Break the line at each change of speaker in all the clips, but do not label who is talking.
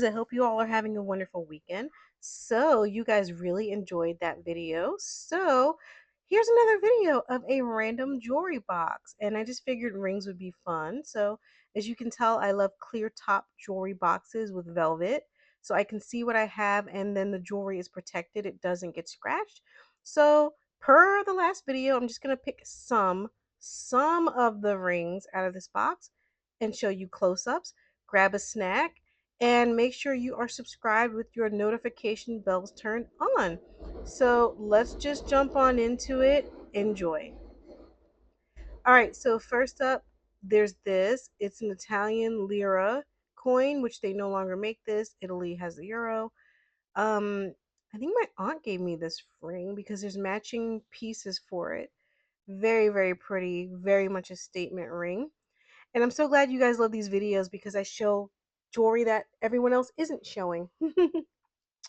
friends. I hope you all are having a wonderful weekend. So, you guys really enjoyed that video. So, here's another video of a random jewelry box. And I just figured rings would be fun. So, as you can tell, I love clear top jewelry boxes with velvet. So, I can see what I have, and then the jewelry is protected, it doesn't get scratched. So, per the last video, I'm just going to pick some of the rings out of this box and show you close-ups. Grab a snack, and make sure you are subscribed with your notification bells turned on. So let's just jump on into it. Enjoy. All right, so first up, there's this. It's an Italian Lira coin, which they no longer make this. Italy has the euro. Um, I think my aunt gave me this ring because there's matching pieces for it. Very, very pretty, very much a statement ring. And I'm so glad you guys love these videos because I show jewelry that everyone else isn't showing.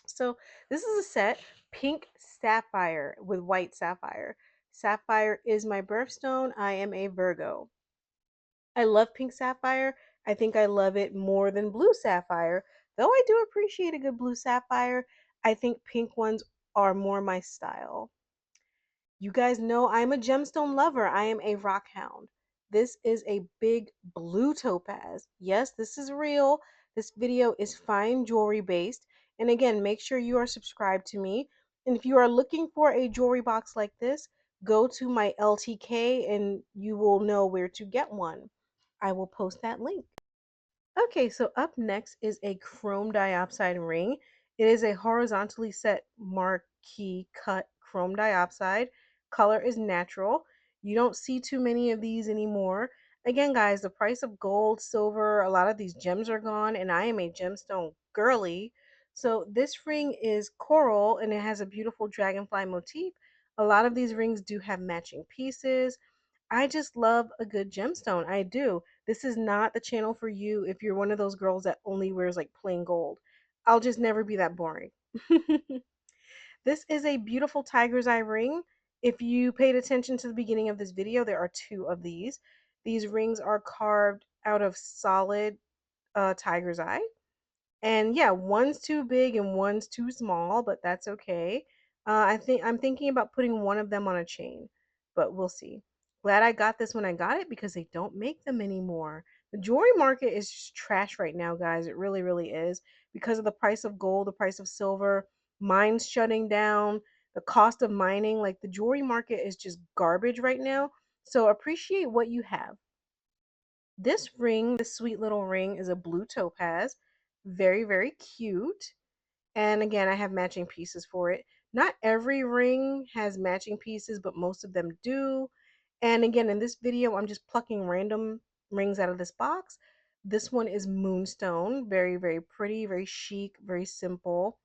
So this is a set, pink sapphire with white sapphire. Sapphire is my birthstone. I am a Virgo. I love pink sapphire. I think I love it more than blue sapphire. Though I do appreciate a good blue sapphire, I think pink ones are more my style. You guys know I'm a gemstone lover. I am a rock hound. This is a big blue topaz. Yes, this is real. This video is fine jewelry based. And again, make sure you are subscribed to me. And if you are looking for a jewelry box like this, go to my LTK and you will know where to get one. I will post that link. Okay, so up next is a chrome diopside ring. It is a horizontally set marquee cut chrome diopside. Color is natural. You don't see too many of these anymore. Again, guys, the price of gold, silver, a lot of these gems are gone, and I am a gemstone girly. So this ring is coral and it has a beautiful dragonfly motif. A lot of these rings do have matching pieces. I just love a good gemstone. I do. This is not the channel for you if you're one of those girls that only wears like plain gold. I'll just never be that boring. This is a beautiful tiger's eye ring. If you paid attention to the beginning of this video, there are two of these. These rings are carved out of solid tiger's eye. And yeah, one's too big and one's too small, but that's okay. I'm thinking about putting one of them on a chain, but we'll see. Glad I got this when I got it because they don't make them anymore. The jewelry market is just trash right now, guys. It really, really is because of the price of gold, the price of silver, mines shutting down, the cost of mining. Like the jewelry market is just garbage right now. So appreciate what you have. This ring, this sweet little ring, is a blue topaz. Very, very cute. And again, I have matching pieces for it. Not every ring has matching pieces, but most of them do. And again, in this video, I'm just plucking random rings out of this box. This one is moonstone. Very, very pretty, very chic, very simple.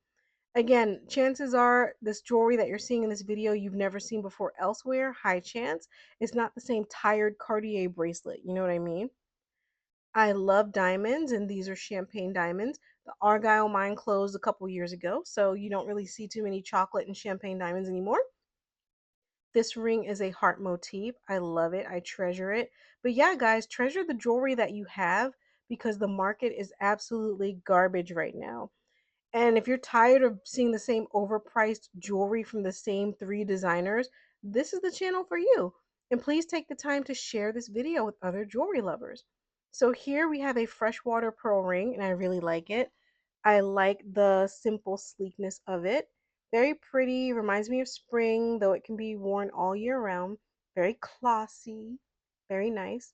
Again, chances are this jewelry that you're seeing in this video you've never seen before elsewhere. High chance. It's not the same tired Cartier bracelet. You know what I mean? I love diamonds, and these are champagne diamonds. The Argyle mine closed a couple years ago, so you don't really see too many chocolate and champagne diamonds anymore. This ring is a heart motif. I love it. I treasure it. But yeah, guys, treasure the jewelry that you have because the market is absolutely garbage right now. And if you're tired of seeing the same overpriced jewelry from the same three designers, this is the channel for you. And please take the time to share this video with other jewelry lovers. So here we have a freshwater pearl ring, and I really like it. I like the simple sleekness of it. Very pretty, reminds me of spring, though it can be worn all year round. Very classy, very nice.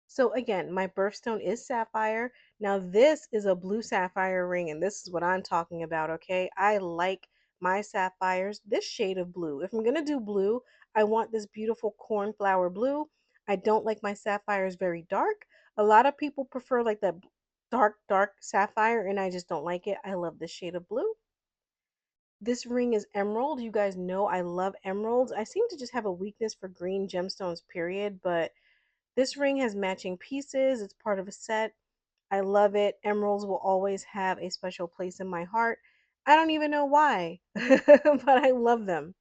So again, my birthstone is sapphire. Now this is a blue sapphire ring, and this is what I'm talking about, okay? I like my sapphires this shade of blue. If I'm gonna do blue, I want this beautiful cornflower blue. I don't like my sapphires very dark. A lot of people prefer like that dark, dark sapphire, and I just don't like it. I love this shade of blue. This ring is emerald. You guys know I love emeralds. I seem to just have a weakness for green gemstones, period, but this ring has matching pieces. It's part of a set. I love it. Emeralds will always have a special place in my heart. I don't even know why, but I love them.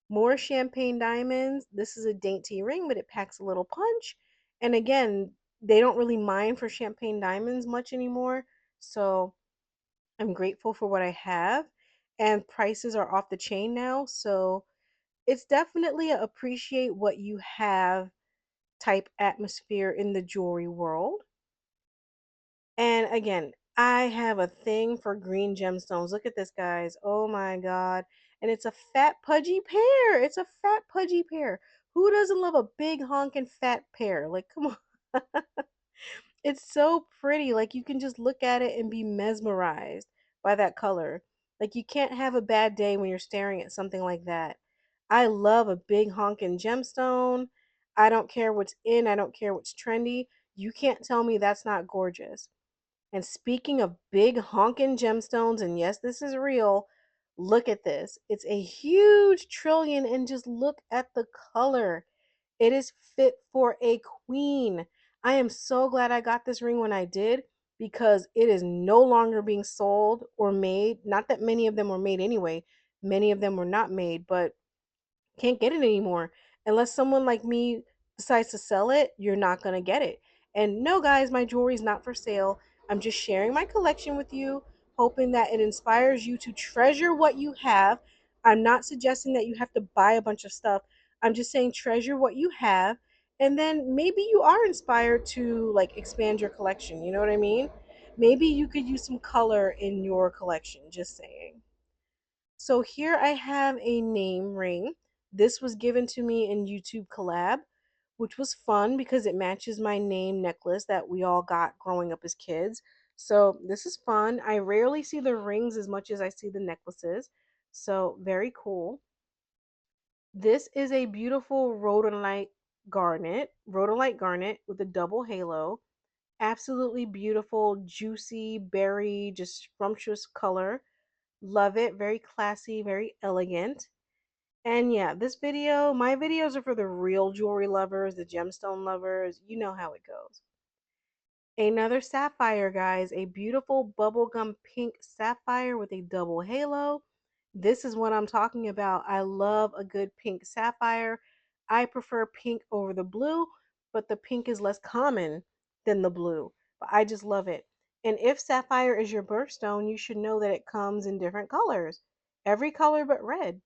More champagne diamonds. This is a dainty ring, but it packs a little punch. And again, they don't really mine for champagne diamonds much anymore. So I'm grateful for what I have, and prices are off the chain now. So it's definitely a appreciate what you have type atmosphere in the jewelry world. And again, I have a thing for green gemstones. Look at this, guys. Oh my God. And it's a fat, pudgy pear. It's a fat, pudgy pear. Who doesn't love a big, honking fat pear? Like, come on. It's so pretty. Like, you can just look at it and be mesmerized by that color. Like, you can't have a bad day when you're staring at something like that. I love a big, honking gemstone. I don't care what's in, I don't care what's trendy. You can't tell me that's not gorgeous. And speaking of big honkin' gemstones, and yes, this is real, look at this. It's a huge trillion, and just look at the color. It is fit for a queen. I am so glad I got this ring when I did because it is no longer being sold or made. Not that many of them were made anyway, many of them were not made, but can't get it anymore. Unless someone like me decides to sell it, you're not going to get it. And no, guys, my jewelry is not for sale. I'm just sharing my collection with you, hoping that it inspires you to treasure what you have. I'm not suggesting that you have to buy a bunch of stuff. I'm just saying treasure what you have. And then maybe you are inspired to like expand your collection. You know what I mean? Maybe you could use some color in your collection. Just saying. So here I have a name ring. This was given to me in YouTube collab, which was fun because it matches my name necklace that we all got growing up as kids. So this is fun. I rarely see the rings as much as I see the necklaces. So very cool. This is a beautiful rhodolite garnet with a double halo. Absolutely beautiful, juicy, berry, just scrumptious color. Love it. Very classy, very elegant. And yeah, my videos are for the real jewelry lovers, the gemstone lovers. You know how it goes. Another sapphire, guys. A beautiful bubblegum pink sapphire with a double halo. This is what I'm talking about. I love a good pink sapphire. I prefer pink over the blue, but the pink is less common than the blue. But I just love it. And if sapphire is your birthstone, you should know that it comes in different colors. Every color but red.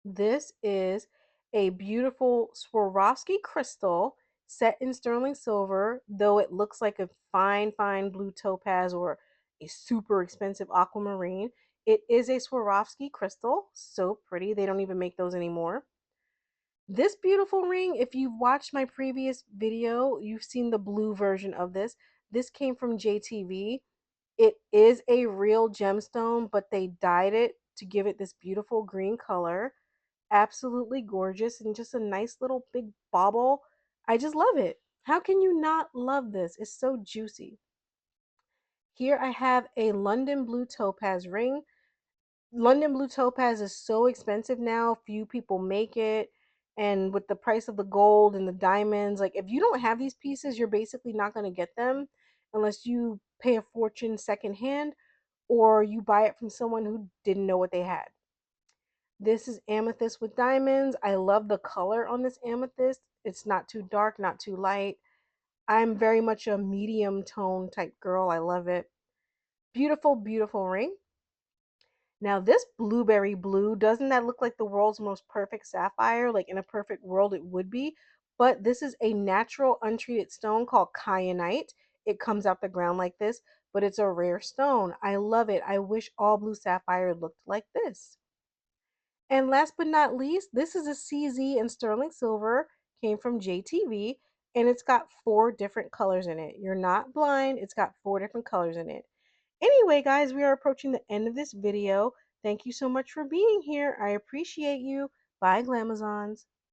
This is a beautiful Swarovski crystal set in sterling silver, though it looks like a fine, fine blue topaz or a super expensive aquamarine. It is a Swarovski crystal. So pretty. They don't even make those anymore. This beautiful ring, if you've watched my previous video, you've seen the blue version of this. This came from JTV. It is a real gemstone, but they dyed it to give it this beautiful green color. Absolutely gorgeous and just a nice little big bauble. I just love it. How can you not love this? It's so juicy. Here I have a London blue topaz ring. London blue topaz is so expensive now. Few people make it. And with the price of the gold and the diamonds, like if you don't have these pieces, you're basically not going to get them unless you pay a fortune secondhand or you buy it from someone who didn't know what they had. This is amethyst with diamonds. I love the color on this amethyst. It's not too dark, not too light. I'm very much a medium tone type girl. I love it. Beautiful, beautiful ring. Now, this blueberry blue, doesn't that look like the world's most perfect sapphire? Like in a perfect world, it would be. But this is a natural untreated stone called kyanite. It comes out the ground like this, but it's a rare stone. I love it. I wish all blue sapphire looked like this. And last but not least, this is a CZ in sterling silver, came from JTV, and it's got 4 different colors in it. You're not blind, it's got 4 different colors in it. Anyway, guys, we are approaching the end of this video. Thank you so much for being here. I appreciate you. Bye, Glamazons.